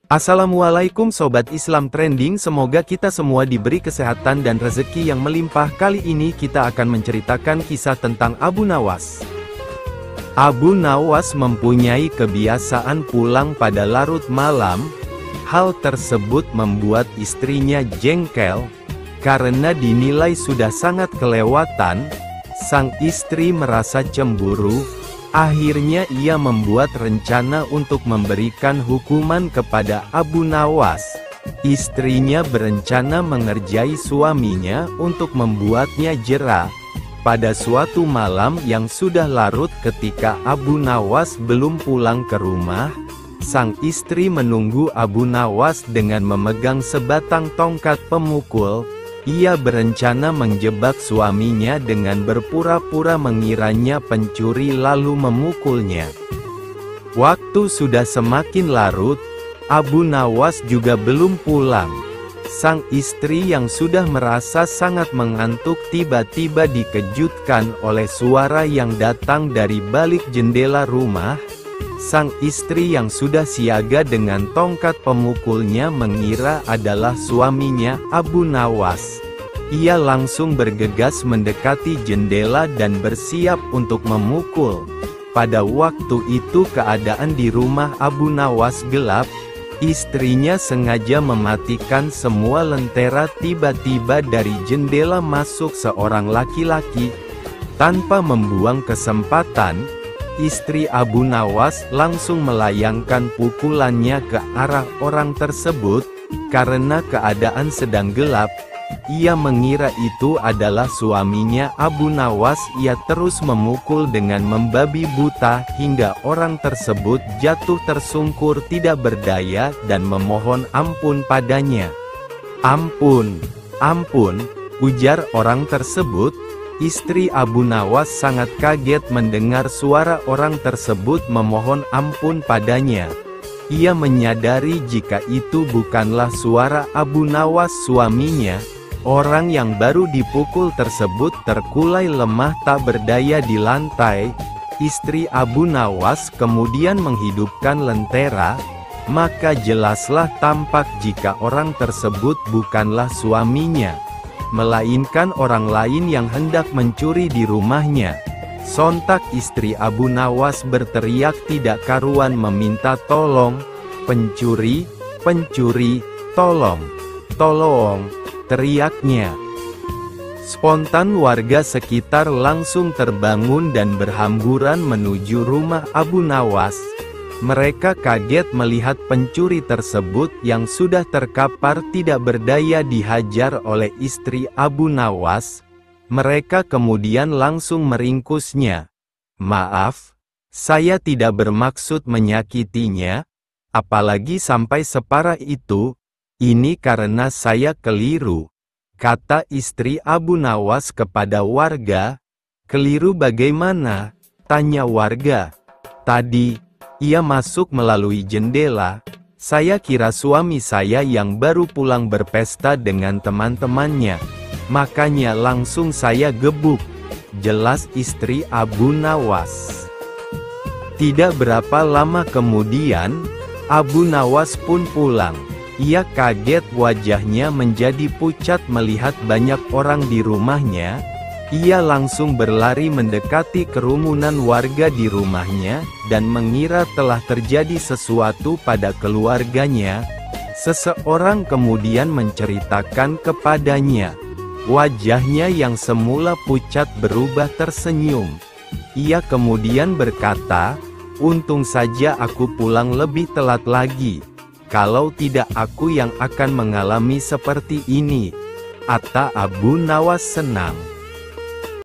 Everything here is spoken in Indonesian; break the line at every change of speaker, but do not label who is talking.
Assalamualaikum Sobat Islam Trending, semoga kita semua diberi kesehatan dan rezeki yang melimpah. Kali ini kita akan menceritakan kisah tentang Abu Nawas. Abu Nawas mempunyai kebiasaan pulang pada larut malam. Hal tersebut membuat istrinya jengkel, karena dinilai sudah sangat kelewatan. Sang istri merasa cemburu. Akhirnya ia membuat rencana untuk memberikan hukuman kepada Abu Nawas. Istrinya berencana mengerjai suaminya untuk membuatnya jera. Pada suatu malam yang sudah larut ketika Abu Nawas belum pulang ke rumah, sang istri menunggu Abu Nawas dengan memegang sebatang tongkat pemukul. Ia berencana menjebak suaminya dengan berpura-pura mengiranya pencuri lalu memukulnya. Waktu sudah semakin larut, Abu Nawas juga belum pulang. Sang istri yang sudah merasa sangat mengantuk tiba-tiba dikejutkan oleh suara yang datang dari balik jendela rumah. Sang istri yang sudah siaga dengan tongkat pemukulnya mengira adalah suaminya, Abu Nawas. Ia langsung bergegas mendekati jendela dan bersiap untuk memukul. Pada waktu itu keadaan di rumah Abu Nawas gelap. Istrinya sengaja mematikan semua lentera. Tiba-tiba dari jendela masuk seorang laki-laki. Tanpa membuang kesempatan, istri Abu Nawas langsung melayangkan pukulannya ke arah orang tersebut. Karena keadaan sedang gelap, ia mengira itu adalah suaminya Abu Nawas. Ia terus memukul dengan membabi buta hingga orang tersebut jatuh tersungkur tidak berdaya dan memohon ampun padanya. "Ampun, ampun," ujar orang tersebut. Istri Abu Nawas sangat kaget mendengar suara orang tersebut memohon ampun padanya. Ia menyadari jika itu bukanlah suara Abu Nawas suaminya. Orang yang baru dipukul tersebut terkulai lemah tak berdaya di lantai. Istri Abu Nawas kemudian menghidupkan lentera. Maka jelaslah tampak jika orang tersebut bukanlah suaminya, melainkan orang lain yang hendak mencuri di rumahnya. Sontak istri Abu Nawas berteriak tidak karuan meminta tolong. "Pencuri, pencuri, tolong, tolong!" teriaknya. Spontan warga sekitar langsung terbangun dan berhamburan menuju rumah Abu Nawas. Mereka kaget melihat pencuri tersebut yang sudah terkapar tidak berdaya dihajar oleh istri Abu Nawas. Mereka kemudian langsung meringkusnya. "Maaf, saya tidak bermaksud menyakitinya, apalagi sampai separah itu. Ini karena saya keliru," kata istri Abu Nawas kepada warga. "Keliru bagaimana?" tanya warga. "Tadi, ia masuk melalui jendela. Saya kira suami saya yang baru pulang berpesta dengan teman-temannya. Makanya langsung saya gebuk," jelas istri Abu Nawas. Tidak berapa lama kemudian, Abu Nawas pun pulang. Ia kaget, wajahnya menjadi pucat melihat banyak orang di rumahnya. Ia langsung berlari mendekati kerumunan warga di rumahnya, dan mengira telah terjadi sesuatu pada keluarganya. Seseorang kemudian menceritakan kepadanya. Wajahnya yang semula pucat berubah tersenyum. Ia kemudian berkata, "Untung saja aku pulang lebih telat lagi. Kalau tidak aku yang akan mengalami seperti ini." Kata Abu Nawas senang.